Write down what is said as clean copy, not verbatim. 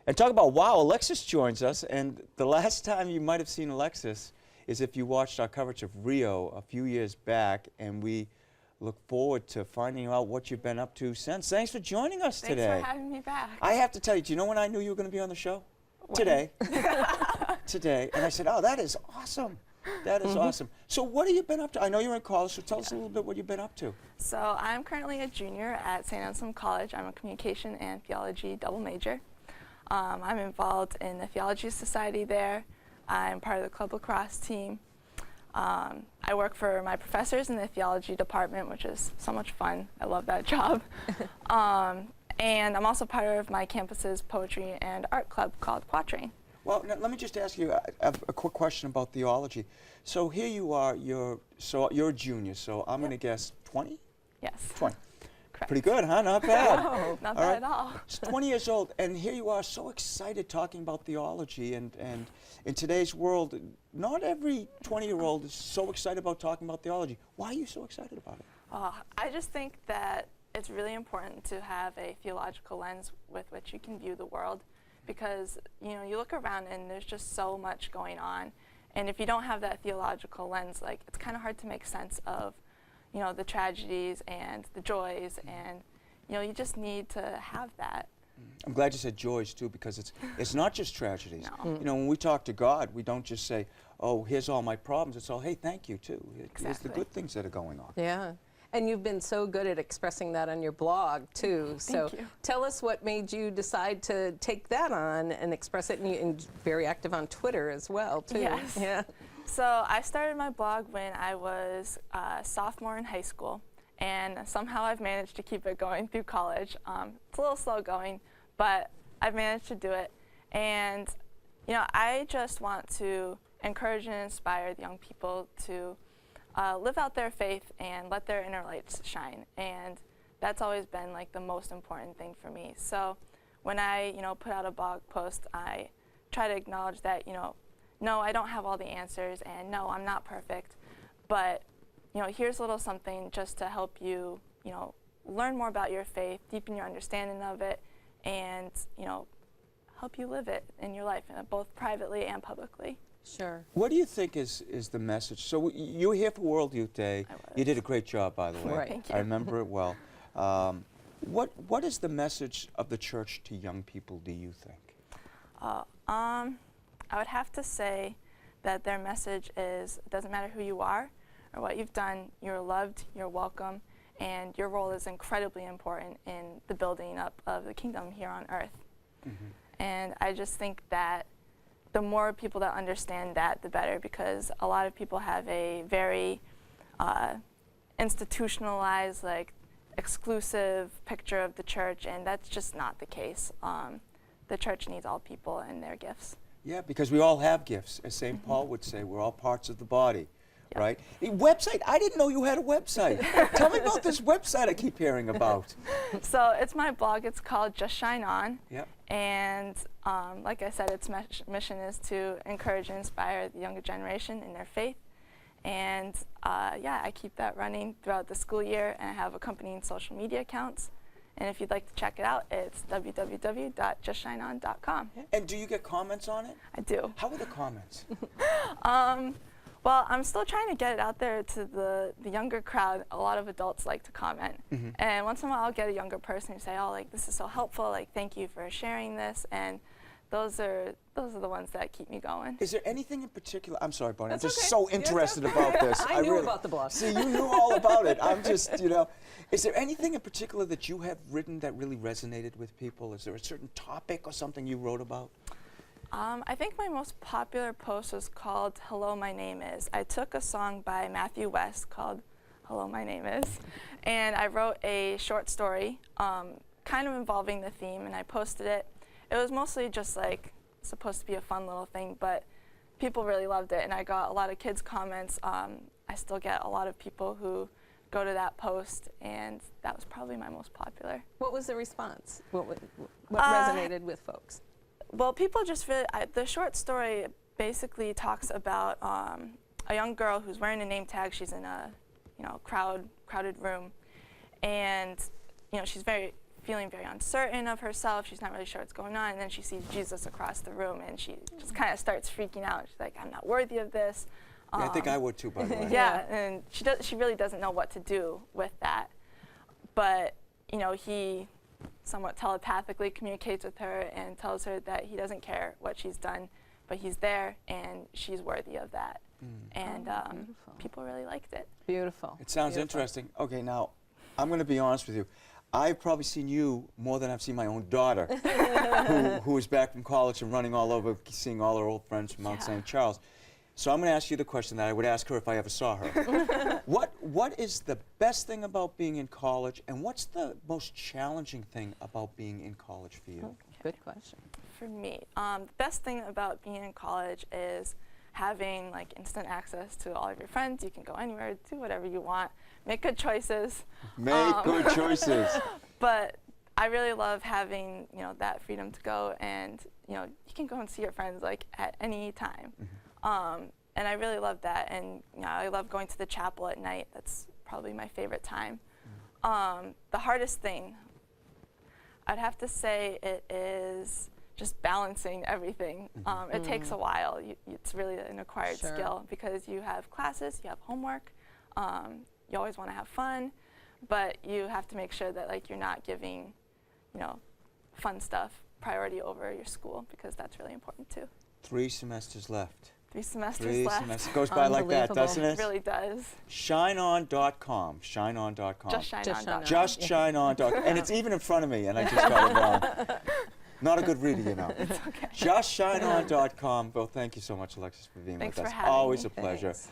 And talk about, wow, Alexis joins us, and the last time you might have seen Alexis is if you watched our coverage of Rio a few years back, and we look forward to finding out what you've been up to since. Thanks for joining us today. Thanks for having me back. I have to tell you, do you know when I knew you were going to be on the show? When? Today. Today. And I said, oh, that is awesome. That is awesome. So what have you been up to? I know you're in college, so tell us a little bit what you've been up to. So I'm currently a junior at St. Anselm College. I'm a communication and theology double major. I'm involved in the Theology Society there. I'm part of the club lacrosse team. I work for my professors in the theology department, which is so much fun. I love that job. And I'm also part of my campus's poetry and art club called Quatrain. Well, now, let me just ask you a quick question about theology. So here you are, you're a junior, so I'm going to guess 20? Yes. 20. Correct. Pretty good, huh? Not bad. No, not bad at all. It's 20 years old, and here you are so excited talking about theology, and in today's world, not every 20-year-old is so excited about talking about theology. Why are you so excited about it? I just think that it's really important to have a theological lens with which you can view the world, because you look around and there's just so much going on, and if you don't have that theological lens, like, it's kind of hard to make sense of the tragedies and the joys, and you just need to have that. I'm glad you said joys too, because it's not just tragedies. No. When we talk to God, we don't just say, oh, here's all my problems. It's all, hey, thank you too. Here's the good things that are going on. Yeah. And you've been so good at expressing that on your blog too. So Thank you. Tell us what made you decide to take that on and express it, and you're very active on Twitter as well too. Yes. Yeah. So I started my blog when I was a sophomore in high school, and somehow I've managed to keep it going through college. It's a little slow going, but I've managed to do it. And I just want to encourage and inspire the young people to live out their faith and let their inner lights shine. And that's always been like the most important thing for me. So when I put out a blog post, I try to acknowledge that no, I don't have all the answers, and no, I'm not perfect, but here's a little something just to help you learn more about your faith, deepen your understanding of it, and help you live it in your life, both privately and publicly. Sure. What do you think is the message? So you were here for World Youth Day. I was. You did a great job, by the way. Right. Thank you. I remember it well. What is the message of the church to young people, do you think? I would have to say that their message is, it doesn't matter who you are or what you've done, you're loved, you're welcome, and your role is incredibly important in the building up of the kingdom here on earth. And I just think that the more people that understand that, the better, because a lot of people have a very institutionalized, like, exclusive picture of the church, and that's just not the case. The church needs all people and their gifts. Yeah, because we all have gifts. As St. Paul would say, we're all parts of the body, Yep. right? The website, I didn't know you had a website. Tell me about this website I keep hearing about. So it's my blog. It's called Just Shine On. Yep. And like I said, its mission is to encourage and inspire the younger generation in their faith. And yeah, I keep that running throughout the school year, and I have accompanying social media accounts. And if you'd like to check it out, it's www.justshineon.com. And do you get comments on it? I do. How are the comments? Well, I'm still trying to get it out there to the younger crowd. A lot of adults like to comment. And once in a while, I'll get a younger person who say, oh, like, this is so helpful, like, thank you for sharing this. And those are the ones that keep me going. Is there anything in particular? I'm sorry, Bonnie. I'm That's just okay. so interested about this. I knew really, about the blog. See, you knew all about it. I'm just, Is there anything in particular that you have written that really resonated with people? Is there a certain topic or something you wrote about? I think my most popular post was called Hello, My Name Is. I took a song by Matthew West called Hello, My Name Is, and I wrote a short story kind of involving the theme, and I posted it. It was mostly just like supposed to be a fun little thing, but people really loved it, and I got a lot of kids' comments. I still get a lot of people who go to that post, and that was probably my most popular. What was the response? What resonated with folks? Well, people just really, the short story basically talks about a young girl who's wearing a name tag. She's in a crowded room, and she's very feeling very uncertain of herself. She's not really sure what's going on. And then she sees Jesus across the room, and she just kind of starts freaking out. She's like, I'm not worthy of this. Yeah, I think I would too, by the way. Yeah, and she really doesn't know what to do with that. But, you know, he somewhat telepathically communicates with her and tells her that he doesn't care what she's done, but he's there and she's worthy of that. And people really liked it. Beautiful. It sounds interesting. Okay, now, I'm going to be honest with you. I've probably seen you more than I've seen my own daughter, who is back from college and running all over, seeing all her old friends from Mount St. Charles. So I'm going to ask you the question that I would ask her if I ever saw her. What is the best thing about being in college, and what's the most challenging thing about being in college for you? Good question. For me, the best thing about being in college is having like instant access to all of your friends. You can go anywhere, do whatever you want, make good choices. Make good choices. But I really love having, you know, that freedom to go, and you know, you can go and see your friends like at any time. And I really love that, and you know, I love going to the chapel at night. That's probably my favorite time. The hardest thing, I'd have to say, it is just balancing everything. It takes a while. It's really an acquired skill, because you have classes, you have homework, you always want to have fun, but you have to make sure that like you're not giving, you know, fun stuff priority over your school, because that's really important too. 3 semesters left. 3 semesters 3 left. semesters. Goes by like that, doesn't it? It really does. Shineon.com. Shineon.com. Just shineon.com. Just shineon.com. And it's even in front of me, and I just got it wrong. Not a good reader, you know. It's okay. Just shineon.com. Well, thank you so much, Alexis, for being Thanks with us. for having Always me. a pleasure. Thanks.